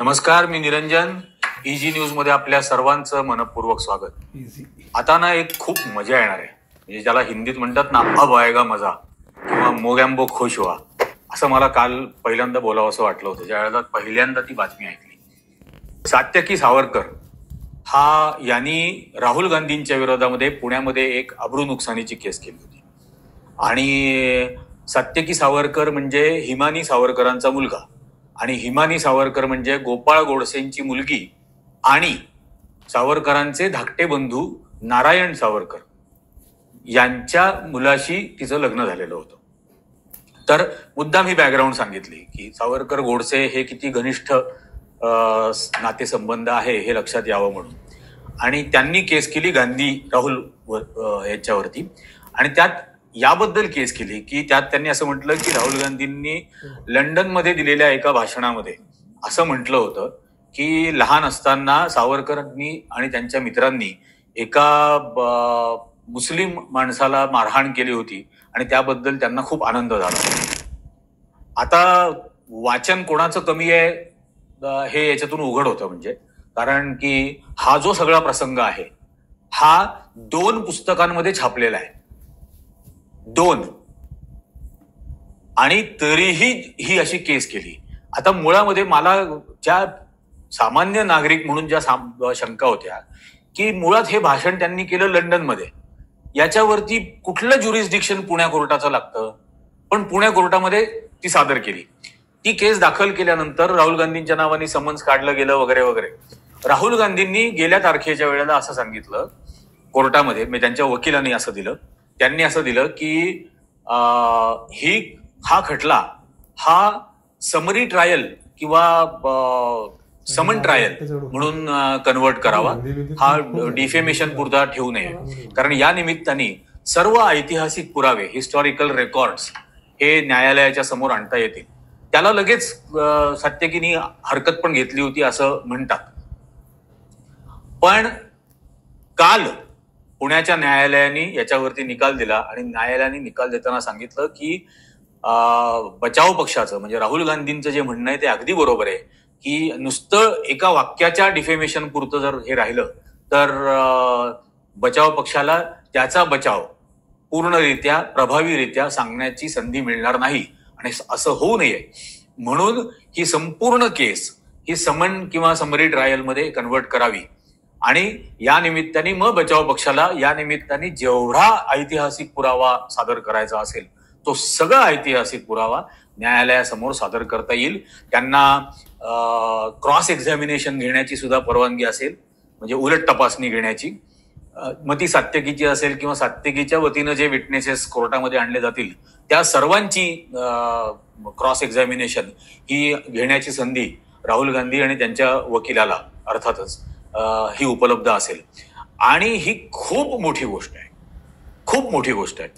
नमस्कार, मी Niranjan. Easy news मध्ये आपल्या सर्वांचं मनपूर्वक स्वागत. आता ना एक खूप मजा येणार आहे, म्हणजे ज्याला हिंदीत म्हणतात ना अब आएगा मजा किंवा मोगॅम्बो खुश व्हा, असं मला काल पहिल्यांदा बोलावं असं वाटलं होतं ज्यावेळेला पहिल्यांदा ती बातमी ऐकली. सात्यकी सावरकर यांनी राहुल गांधींच्या विरोधामध्ये पुण्यामध्ये एक अब्रू नुकसानीची केस केली होती. आणि सात्यकी सावरकर म्हणजे हिमानी सावरकरांचा मुलगा, आणि हिमानी सावरकर म्हणजे गोपाळ गोडसेंची मुलगी आणि सावरकरांचे धाकटे बंधू नारायण सावरकर यांच्या मुलाशी तिचं लग्न झालेलं होतं. तर मुद्दाम ही बॅकग्राऊंड सांगितली की सावरकर गोडसे हे किती घनिष्ठ नातेसंबंध आहे हे लक्षात यावं म्हणून. आणि त्यांनी केस केली गांधी राहुल याच्यावरती, आणि त्यात याबद्दल केस केली की त्यात त्यांनी असं म्हटलं की राहुल गांधींनी लंडनमध्ये दिलेल्या एका भाषणामध्ये असं म्हटलं होतं की लहान असताना सावरकरांनी आणि त्यांच्या मित्रांनी एका मुस्लिम माणसाला मारहाण केली होती आणि त्याबद्दल त्यांना खूप आनंद झाला. आता वाचन कोणाचं कमी आहे हे याच्यातून उघड होतं, म्हणजे कारण की हा जो सगळा प्रसंग आहे हा 2 पुस्तकांमध्ये छापलेला आहे, 2, आणि तरीही ही अशी केस केली. आता मुळामध्ये मला ज्या सामान्य नागरिक म्हणून ज्या शंका होत्या की मुळात हे भाषण त्यांनी केलं लंडनमध्ये, याच्यावरती कुठलं ज्युरिस्डिक्शन पुण्या कोर्टाचं लागतं, पण पुण्या कोर्टामध्ये ती सादर केली. ती केस दाखल केल्यानंतर राहुल गांधींच्या नावाने समन्स काढलं गेलं वगैरे वगैरे. राहुल गांधींनी गेल्या तारखेच्या वेळेला असं सांगितलं कोर्टामध्ये, म्हणजे त्यांच्या वकिलांनी असं दिलं, त्यांनी असं दिलं की हा खटला हा समरी ट्रायल किंवा समन ट्रायल म्हणून कन्वर्ट करावा, हा डिफेमेशन पुरता ठेवू नये. कारण या निमित्ताने सर्व ऐतिहासिक पुरावे, हिस्टॉरिकल रेकॉर्ड्स हे न्यायालयाच्या समोर आणता येतील. त्याला लगेच सात्यकीनी हरकत पण घेतली होती असं म्हणतात. पण काल पुण्याच्या न्यायालयाने याच्यावरती निकाल दिला, आणि न्यायालयाने निकाल देताना सांगितलं की बचाव पक्षाचं म्हणजे राहुल गांधींचं जे म्हणणं आहे ते अगदी बरोबर आहे की नुसतं एका वाक्याच्या डिफेमेशन पुरतं जर हे राहिलं तर बचाव पक्षाला त्याचा बचाव पूर्णरित्या प्रभावीरित्या सांगण्याची संधी मिळणार नाही, आणि असं होऊ नये म्हणून ही संपूर्ण केस ही समन किंवा समरी ट्रायल मध्ये कन्वर्ट करावी. आणि या निमित्ताने मग बचाव पक्षाला या निमित्ताने जेवढा ऐतिहासिक पुरावा सादर करायचा असेल तो सगळा ऐतिहासिक पुरावा न्यायालयासमोर सादर करता येईल. त्यांना क्रॉस एक्झामिनेशन घेण्याची सुद्धा परवानगी असेल, म्हणजे उलट तपासणी घेण्याची. मग ती सात्यकीची असेल किंवा सात्यकीच्या वतीनं जे विटनेसेस कोर्टामध्ये आणले जातील त्या सर्वांची क्रॉस एक्झामिनेशन ही घेण्याची संधी राहुल गांधी आणि त्यांच्या वकिलाला अर्थातच ही उपलब्ध असेल. आणि ही खूप मोठी गोष्ट आहे, खूप मोठी गोष्ट आहे.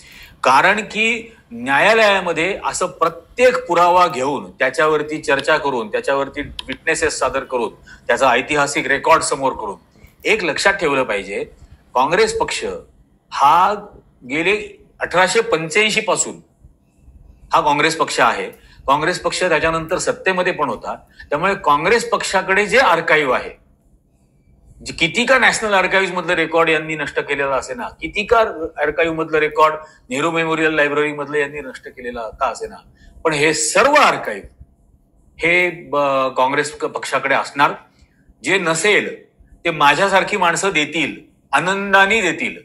कारण की न्यायालयामध्ये असं प्रत्येक पुरावा घेऊन त्याच्यावरती चर्चा करून त्याच्यावरती विटनेसेस सादर करून त्याचा ऐतिहासिक रेकॉर्ड समोर करून एक लक्षात ठेवलं पाहिजे, काँग्रेस पक्ष हा गेले 1885 पासून हा काँग्रेस पक्ष आहे. काँग्रेस पक्ष त्याच्यानंतर सत्तेमध्ये पण होता, त्यामुळे काँग्रेस पक्षाकडे जे आर्काईव्ह आहे, किती का नॅशनल आर्काईव्ह मधलं रेकॉर्ड यांनी नष्ट केलेला असे ना, किती का आर्काईव्ह मधलं रेकॉर्ड नेहरू मेमोरियल लायब्ररी मधलं यांनी नष्ट केलेला का असे ना, पण हे सर्व आर्काईव्ह हे काँग्रेस पक्षाकडे असणार. जे नसेल ते माझ्यासारखी माणसं देतील, आनंदाने देतील.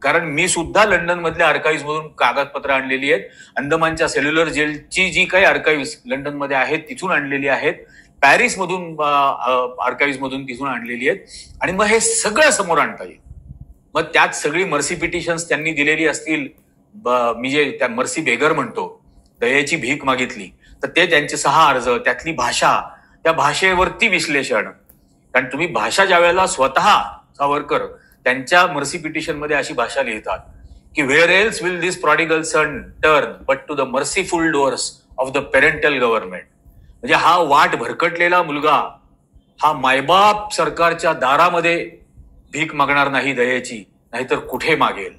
कारण मी सुद्धा लंडन मधल्या आर्काईव्ह मधून कागदपत्र आणलेली आहेत, अंदमानच्या सेल्युलर जेलची जी काही आर्काईव्ह लंडन मध्ये आहेत तिथून आणलेली आहेत, पॅरिस मधून आर्काईव्ह मधून तिथून आणलेली आहेत, आणि मग हे सगळं समोर आणता येईल. मग त्यात सगळी मर्सी पिटिशन्स त्यांनी दिलेली असतील, मी जे त्या मर्सी बेगर म्हणतो, दयेची भीक मागितली, तर ते त्यांचे 6 अर्ज, त्यातली भाषा, त्या भाषेवरती विश्लेषण. कारण तुम्ही भाषा ज्या वेळेला स्वतः सावरकर त्यांच्या मर्सी पिटिशन मध्ये अशी भाषा लिहितात की where else will this prodigal son turn but to the merciful doors of the parental government. म्हणजे हा वाट भरकटलेला मुलगा हा मायबाप सरकारच्या दारामध्ये भीक मागणार नाही दयेची, नाहीतर कुठे मागेल.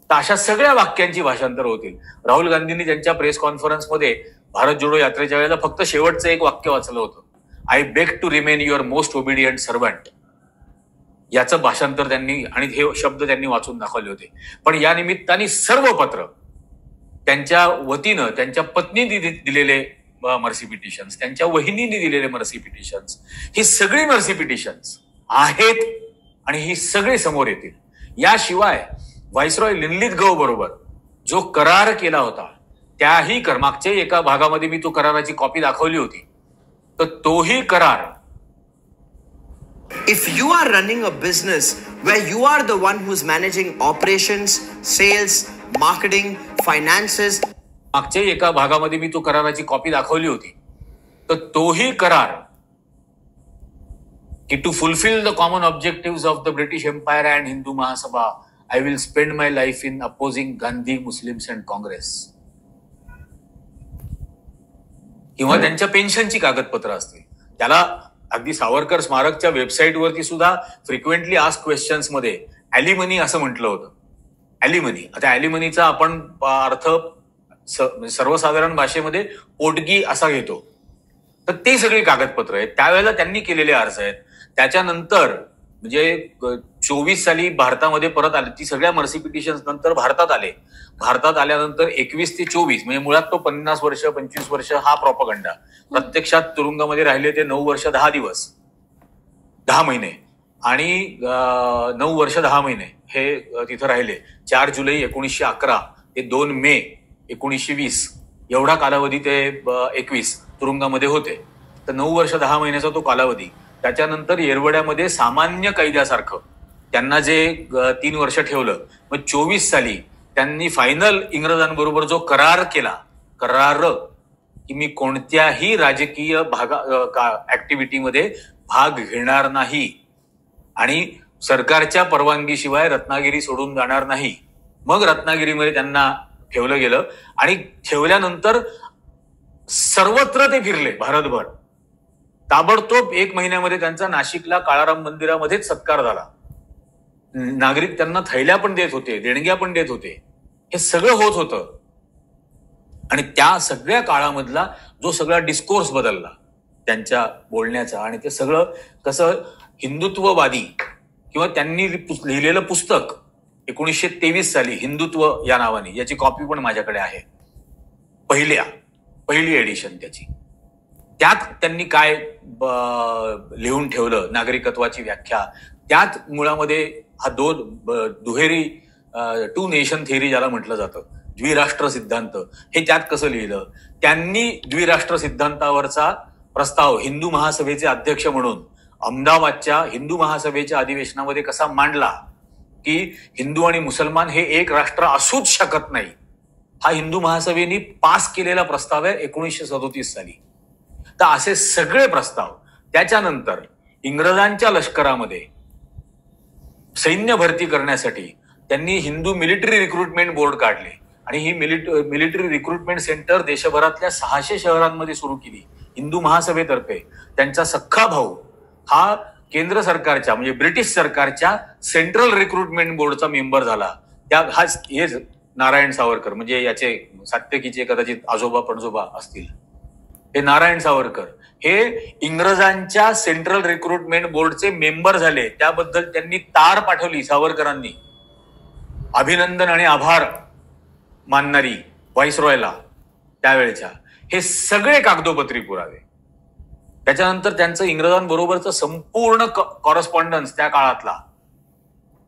तर अशा सगळ्या वाक्यांची भाषांतर होतील. राहुल गांधींनी त्यांच्या प्रेस कॉन्फरन्समध्ये भारत जोडो यात्रेच्या वेळेला फक्त शेवटचं एक वाक्य वाचलं होतं, I beg to remain your most obedient servant, याचं भाषांतर त्यांनी आणि हे शब्द त्यांनी वाचून दाखवले होते. पण या निमित्ताने सर्व पत्र त्यांच्या वतीनं त्यांच्या पत्नीने दिलेले मर्सी पिटिशन्स, त्यांच्या वहिनीने दिलेले मर्सी पिटिशन्स, ही सगळी मर्सी पिटिशन्स आहेत आणि ही सगळी समोर येतील. याशिवाय व्हाईसरॉय लिनलिथगो बरोबर जो करार केला होता, त्याही मागच्या एका भागामध्ये मी तो कराराची कॉपी दाखवली होती, तर तोही करार, if you are running a business where you are the one who's managing operations, sales, marketing, finances, मागच्या एका भागामध्ये मी तो कराराची कॉपी दाखवली होती, तर तोही करार की to fulfil the common objective of the British empire and Hindu Mahasabha I will spend my life in opposing Gandhi, Muslims and Congress, किंवा त्यांच्या पेन्शनची कागदपत्र असतील. त्याला अगदी सावरकर स्मारकच्या वेबसाईटवरती सुद्धा फ्रिक्वेंटली आस्क क्वेश्चन्स मध्ये ॲलिमनी असं म्हटलं होतं. ॲलिमनी, आता ॲलिमनीचा आपण अर्थ सर्वसाधारण भाषेमध्ये पोटगी असा घेतो. तर ते सगळी कागदपत्र आहेत, त्यावेळेला त्यांनी केलेले अर्ज आहेत. त्याच्यानंतर म्हणजे 24 साली भारतामध्ये परत आले, ती सगळ्या मर्सी पिटिशन्स नंतर भारतात आले. भारतात आल्यानंतर 21 ते 24 म्हणजे मुळात तो 50 वर्ष 25 वर्ष हा प्रॉपगंडा. प्रत्यक्षात तुरुंगामध्ये राहिले ते 9 वर्ष 10 दिवस 10 महिने आणि 9 वर्ष 10 महिने हे तिथं राहिले. 4 जुलै 1911 ते 2 मे 1920 एवढा कालावधी ते 21 तुरुंगामध्ये होते. तर 9 वर्ष 10 महिन्याचा तो कालावधी. त्याच्यानंतर येरवड्यामध्ये सामान्य कैद्यासारखं त्यांना जे 3 वर्ष ठेवलं. मग 24 साली त्यांनी फायनल इंग्रजांबरोबर जो करार केला, करार की मी कोणत्याही राजकीय ऍक्टिव्हिटीमध्ये भाग घेणार नाही आणि सरकारच्या परवानगीशिवाय रत्नागिरी सोडून जाणार नाही. मग रत्नागिरीमध्ये त्यांना ठेवलं गेलं आणि ठेवल्यानंतर सर्वत्र ते फिरले भारतभर. ताबडतोब 1 महिन्यामध्ये त्यांचा नाशिकला काळाराम मंदिरामध्येच सत्कार झाला. नागरिक त्यांना थैल्या पण देत होते, देणग्या पण देत होते. हे सगळं होत होतं आणि त्या सगळ्या काळामधला जो सगळा डिस्कोर्स बदलला त्यांच्या बोलण्याचा, आणि ते सगळं कसं हिंदुत्ववादी किंवा त्यांनी लिहिलेलं पुस्तक 1923 साली हिंदुत्व या नावाने, याची कॉपी पण माझ्याकडे आहे, पहिली एडिशन त्याची. त्यात त्यांनी काय लिहून ठेवलं, नागरिकत्वाची व्याख्या, त्यात मुळामध्ये हा दुहेरी 2 नेशन थेअरी ज्याला म्हटलं जातं, द्विराष्ट्र सिद्धांत, हे त्यात कसं लिहिलं. त्यांनी द्विराष्ट्र सिद्धांतावरचा प्रस्ताव हिंदू महासभेचे अध्यक्ष म्हणून अहमदाबादच्या हिंदू महासभेच्या अधिवेशनामध्ये कसा मांडला की हिंदू आणि मुसलमान हे एक राष्ट्र असूच शकत नाही, हा हिंदू महासभेने पास केलेला प्रस्ताव आहे 1937 साली. तर असे सगळे प्रस्ताव. त्याच्यानंतर इंग्रजांच्या लष्करामध्ये सैन्य भरती करण्यासाठी त्यांनी हिंदू मिलिटरी रिक्रुटमेंट बोर्ड काढले आणि ही मिलिटरी रिक्रुटमेंट सेंटर देशभरातल्या 600 शहरांमध्ये सुरू केली हिंदू महासभेतर्फे. त्यांचा सख्खा भाऊ हा केंद्र सरकारच्या म्हणजे ब्रिटिश सरकारच्या सेंट्रल रिक्रुटमेंट बोर्डचा मेंबर झाला. हेच नारायण सावरकर, म्हणजे याचे सात्यकीचे कदाचित आजोबा पणजोबा असतील, हे नारायण सावरकर हे इंग्रजांच्या सेंट्रल रिक्रुटमेंट बोर्डचे मेंबर झाले. त्याबद्दल त्यांनी तार पाठवली सावरकरांनी, अभिनंदन आणि आभार मानणारी व्हाईसरॉयला त्यावेळेच्या. हे सगळे कागदोपत्री पुरावे. त्याच्यानंतर त्यांचं इंग्रजांबरोबरचं संपूर्ण कॉरस्पॉन्डन्स, त्या काळातला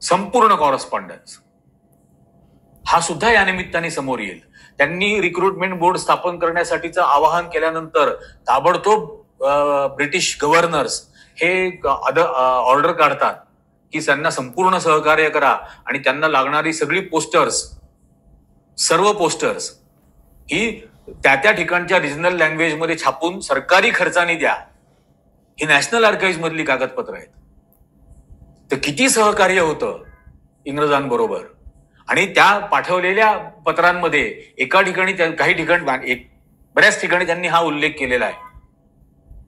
संपूर्ण कॉरस्पॉन्डन्स, हा सुद्धा या निमित्ताने समोर येईल. त्यांनी रिक्रुटमेंट बोर्ड स्थापन करण्यासाठीचं आवाहन केल्यानंतर ताबडतोब ब्रिटिश गव्हर्नर्स हे ऑर्डर काढतात की त्यांना संपूर्ण सहकार्य करा आणि त्यांना लागणारी सगळी पोस्टर्स, सर्व पोस्टर्स ही त्या ठिकाणच्या रिजनल लँग्वेजमध्ये छापून सरकारी खर्चाने द्या. ही नॅशनल आर्काइव्ह मधली कागदपत्र आहेत. तर किती सहकार्य होतं इंग्रजांबरोबर. आणि त्या पाठवलेल्या पत्रांमध्ये एका ठिकाणी, काही ठिकाणी, बऱ्याच ठिकाणी त्यांनी हा उल्लेख केलेला आहे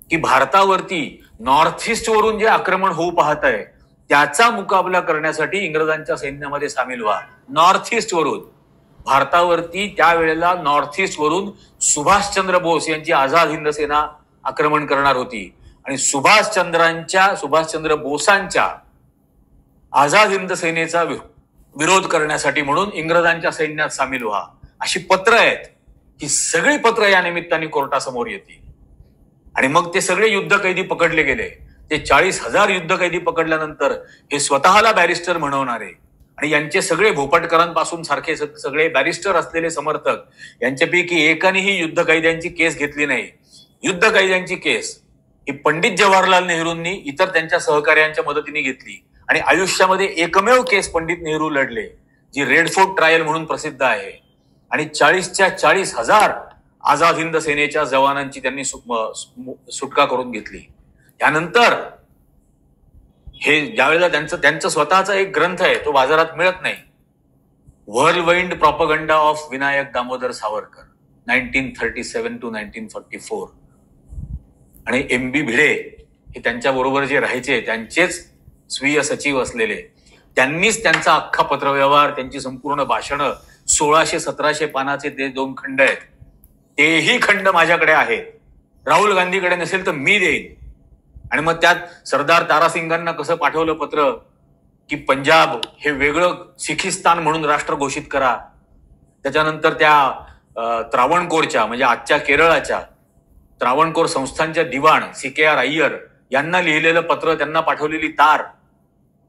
की भारतावरती नॉर्थ ईस्ट वरून जे आक्रमण होऊ पाहत आहे त्याचा मुकाबला करण्यासाठी इंग्रजांच्या सैन्यामध्ये सामील व्हा. नॉर्थ ईस्ट वरून भारतावरती त्यावेळेला नॉर्थ ईस्ट वरून सुभाषचंद्र बोस यांची आझाद हिंद सेना आक्रमण करणार होती आणि सुभाषचंद्र बोसांच्या आझाद हिंद सेनेचा विरोध करण्यासाठी म्हणून इंग्रजांच्या सैन्यात सामील व्हा अशी पत्र आहेत. ही सगळी पत्र या निमित्ताने कोर्टासमोर येतील. आणि मग ते सगळे युद्ध कैदी पकडले गेले. ते 40,000 युद्ध कैदी पकडल्यानंतर हे स्वतःला बॅरिस्टर म्हणवणारे आणि यांचे सगळे भोपटकरांपासून सारखे सगळे बॅरिस्टर असलेले समर्थक यांच्यापैकी एकानेही युद्ध कैद्यांची केस घेतली नाही. युद्ध कैद्यांची केस ही पंडित जवाहरलाल नेहरूंनी इतर त्यांच्या सहकार्यांच्या मदतीने घेतली आणि आयुष्यामध्ये एकमेव केस पंडित नेहरू लढले जी रेड फोर्ट ट्रायल म्हणून प्रसिद्ध आहे. आणि 40च्या 40,000 आझाद हिंद सेनेच्या जवानांची त्यांनी सुटका करून घेतली. त्यानंतर हे ज्यावेळेला त्यांचं स्वतःचा एक ग्रंथ आहे, तो बाजारात मिळत नाही, व्हर्लवाइंड प्रॉपगंडा ऑफ विनायक दामोदर सावरकर 1937 to 1944. आणि MB भिडे हे त्यांच्या बरोबर जे राहायचे त्यांचेच स्वीय सचिव असलेले त्यांनीच त्यांचा अख्खा पत्रव्यवहार, त्यांची संपूर्ण भाषणं 1600-1700 पानाचे ते 2 खंड आहेत. तेही खंड माझ्याकडे आहेत. राहुल गांधीकडे नसेल तर मी देईन. आणि मग त्यात सरदार तारासिंगांना कसं पाठवलं पत्र की पंजाब हे वेगळं सिखिस्तान म्हणून राष्ट्र घोषित करा. त्याच्यानंतर त्या त्रावणकोरच्या म्हणजे आजच्या केरळाच्या त्रावणकोर संस्थांच्या दिवाण CKR अय्यर यांना लिहिलेलं पत्र, त्यांना पाठवलेली तार,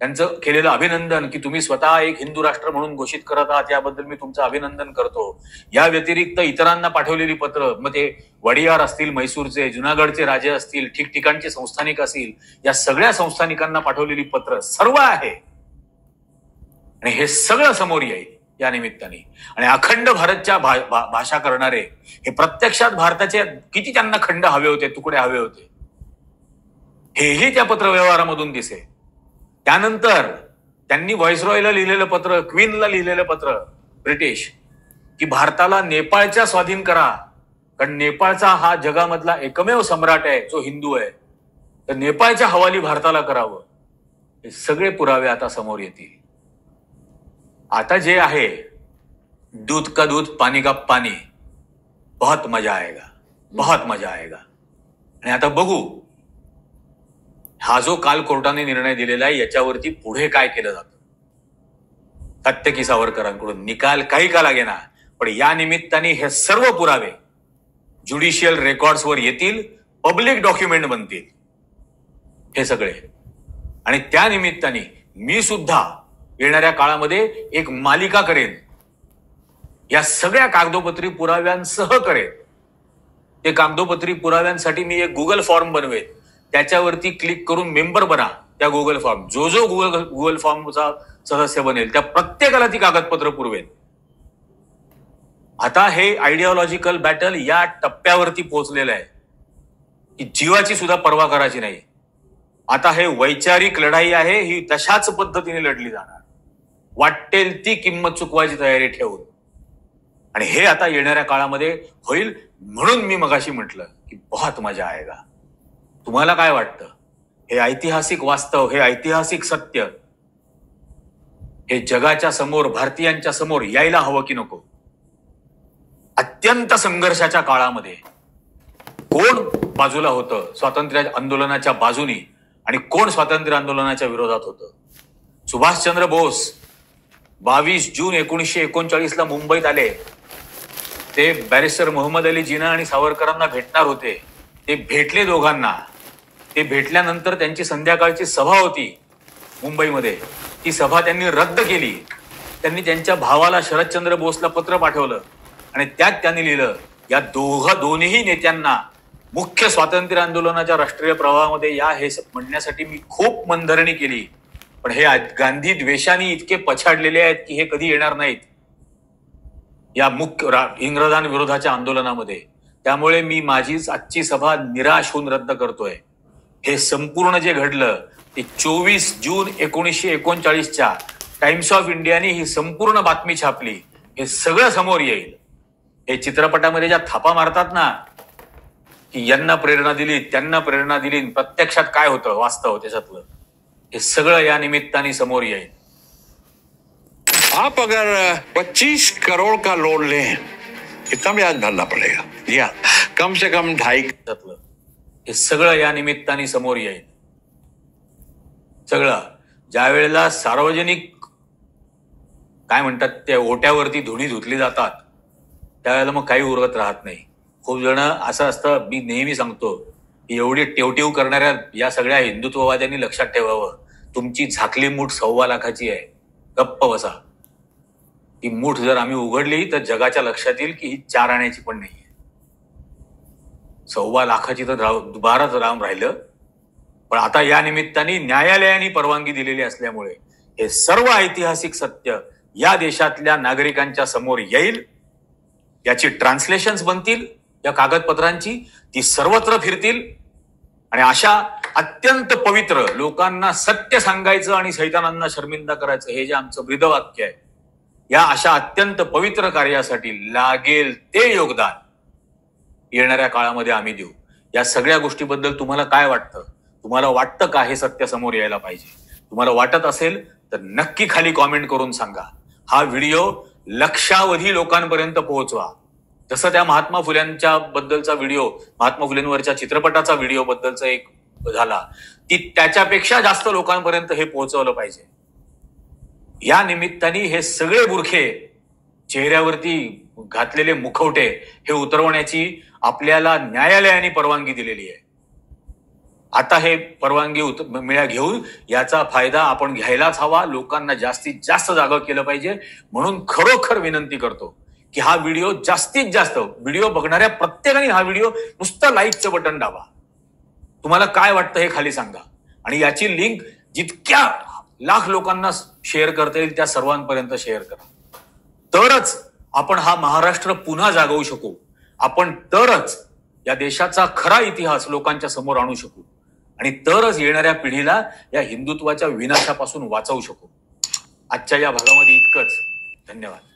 त्यांचं केलेलं अभिनंदन की तुम्ही स्वतः एक हिंदू राष्ट्र म्हणून घोषित करत आहात, याबद्दल मी तुमचं अभिनंदन करतो. या व्यतिरिक्त इतरांना पाठवलेली पत्र, मग ते वडियार असतील, म्हैसूरचे, जुनागडचे राजे असतील, ठिकठिकाणचे संस्थानिक असतील, या सगळ्या संस्थानिकांना पाठवलेली पत्र सर्व आहे. आणि हे सगळं समोर येईल या निमित्ताने. आणि अखंड भारतच्या भाषा करणारे हे प्रत्यक्षात भारताचे किती त्यांना खंड हवे होते, तुकडे हवे होते, हेही त्या पत्रव्यवहारामधून दिसे. त्यानंतर त्यांनी व्हाईसरॉयला लिहिलेलं पत्र, क्वीनला लिहिलेलं पत्र ब्रिटिश, की भारताला नेपाळच्या स्वाधीन करा, कारण नेपाळचा हा जगामधला एकमेव सम्राट आहे जो हिंदू आहे, तर नेपाळच्या हवाली भारताला करावं. हे सगळे पुरावे आता समोर येतील. आता जे आहे दूध का दूध पानी का पानी, बहुत मजा आएगा, बहुत मजा आएगा. आणि आता बघू हा जो काल कोर्टाने निर्णय दिलेला आहे याच्यावरती पुढे काय केलं जातं. सत्य की सावरकरांकडून निकाल काही का लागेना, पण या निमित्ताने हे सर्व पुरावे ज्युडिशियल रेकॉर्ड्सवर येतील, पब्लिक डॉक्युमेंट बनतील हे सगळे. आणि त्या निमित्ताने मी सुद्धा येणाऱ्या काळामध्ये एक मालिका करेन, या सगळ्या कागदोपत्री पुराव्यांसह करेन. ते कागदोपत्री पुराव्यांसाठी मी एक गुगल फॉर्म बनवेन, त्याच्यावरती क्लिक करून मेंबर बना त्या गुगल फॉर्म. जो गुगल फॉर्मचा सदस्य बनेल त्या प्रत्येकाला ती कागदपत्र पुरवेल. आता हे आयडिओलॉजिकल बॅटल या टप्प्यावरती पोहोचलेलं आहे की जीवाची सुद्धा पर्वा करायची नाही. आता हे वैचारिक लढाई आहे, ही तशाच पद्धतीने लढली जाणार, वाटेल ती किंमत चुकवायची तयारी ठेवून. आणि हे आता येणाऱ्या काळामध्ये होईल. म्हणून मी मगाशी म्हटलं की बहुत मजा आएगा. तुम्हाला काय वाटतं? हे ऐतिहासिक वास्तव, हे ऐतिहासिक सत्य हे जगाच्या समोर, भारतीयांच्या समोर यायला हवं की नको? अत्यंत संघर्षाच्या काळामध्ये कोण बाजूला होतं स्वातंत्र्य आंदोलनाच्या बाजूनी आणि कोण स्वातंत्र्य आंदोलनाच्या विरोधात होतं? सुभाषचंद्र बोस 22 जून 1939ला मुंबईत आले. ते बॅरिस्टर मोहम्मद अली जिना आणि सावरकरांना भेटणार होते. ते भेटले दोघांना. ते भेटल्यानंतर त्यांची संध्याकाळची सभा होती मुंबईमध्ये. ती सभा त्यांनी रद्द केली. त्यांनी त्यांच्या भावाला शरदचंद्र बोसला पत्र पाठवलं आणि त्यात त्यांनी लिहिलं, या दोन्ही नेत्यांना मुख्य स्वातंत्र्य आंदोलनाच्या राष्ट्रीय प्रवाहामध्ये या हे म्हणण्यासाठी मी खूप मनधरणी केली, पण हे गांधी द्वेषाने इतके पछाडलेले आहेत की हे कधी येणार नाहीत या मुख्य इंग्रजांविरोधाच्या आंदोलनामध्ये. त्यामुळे मी माझीच आजची सभा निराश होऊन रद्द करतोय. हे संपूर्ण जे घडलं ते 24 जून 1939च्या टाइम्स ऑफ इंडियाने ही संपूर्ण बातमी छापली. हे सगळं समोर येईल. हे चित्रपटामध्ये ज्या थापा मारतात ना की यांना प्रेरणा दिली, त्यांना प्रेरणा दिली, प्रत्यक्षात काय होतं वास्तव त्याच्यातलं, हे सगळं या निमित्ताने समोर येईल. आप अगर 25 करोड़ का लोन लें कितना ब्याज भरना पड़ेगा? या कम से कम 2.5. हे सगळं या निमित्ताने समोर येईल. सगळं ज्या वेळेला सार्वजनिक काय म्हणतात त्या ओट्यावरती धुणी धुतली जातात त्यावेळेला मग काही उरत राहत नाही. खूप जण असं असतं, मी नेहमी सांगतो की एवढी टेवटेव करणाऱ्या या सगळ्या हिंदुत्ववाद्यांनी लक्षात ठेवावं, तुमची झाकली मूठ 1.25 लाखाची आहे. गप्प बसा. ती मूठ जर आम्ही उघडली तर जगाच्या लक्षात येईल की ही 4 आण्याची पण नाहीये. 1.25 लाखाची तर दुबारच राम राहिलं. पण आता या निमित्ताने न्यायालयाने परवानगी दिलेली असल्यामुळे हे सर्व ऐतिहासिक सत्य या देशातल्या नागरिकांच्या समोर येईल. याची ट्रान्सलेशन्स बनतील या कागदपत्रांची, ती सर्वत्र फिरतील आणि अशा अत्यंत पवित्र लोकांना सत्य सांगायचं आणि सैतानांना शर्मिंदा करायचं हे जे आमचं ब्रीदवाक्य आहे, या अशा अत्यंत पवित्र कार्यासाठी लागेल ते योगदान येणाऱ्या काळामध्ये आम्ही देऊ. या सगळ्या गोष्टीबद्दल तुम्हाला काय वाटतं? तुम्हाला वाटतं का हे सत्य समोर यायला पाहिजे? तुम्हाला वाटत असेल तर नक्की खाली कॉमेंट करून सांगा. हा व्हिडिओ लक्षावधी लोकांपर्यंत पोहोचवा. जसं त्या महात्मा फुल्यांच्या बद्दलचा व्हिडिओ, महात्मा फुलेंवरच्या चित्रपटाचा व्हिडिओ बद्दलचा एक झाला, ती त्याच्यापेक्षा जास्त लोकांपर्यंत हे पोहोचवलं पाहिजे. या निमित्ताने हे सगळे बुरखे चेहऱ्यावरती घातलेले मुखवटे हे उतरवण्याची आपल्याला न्यायालयाने परवानगी दिलेली आहे. आता हे परवानगी घेऊन याचा फायदा आपण घ्यायलाच हवा. लोकांना जास्तीत जास्त जागा केलं पाहिजे. म्हणून खरोखर विनंती करतो की हा व्हिडिओ जास्तीत जास्त, व्हिडिओ बघणाऱ्या प्रत्येकाने हा व्हिडिओ नुसतं लाईकचं बटन दाबा. तुम्हाला काय वाटतं हे खाली सांगा आणि याची लिंक जितक्या लाख लोकांना शेअर करता येईल त्या सर्वांपर्यंत शेअर करा. तरच आपण हा महाराष्ट्र पुन्हा जागवू शकू. आपण तरच या देशाचा खरा इतिहास लोकांच्या समोर आणू शकू आणि तरच येणाऱ्या पिढीला या हिंदुत्वाच्या विनाशापासून वाचवू शकू. आजच्या या भागामध्ये इतकंच. धन्यवाद.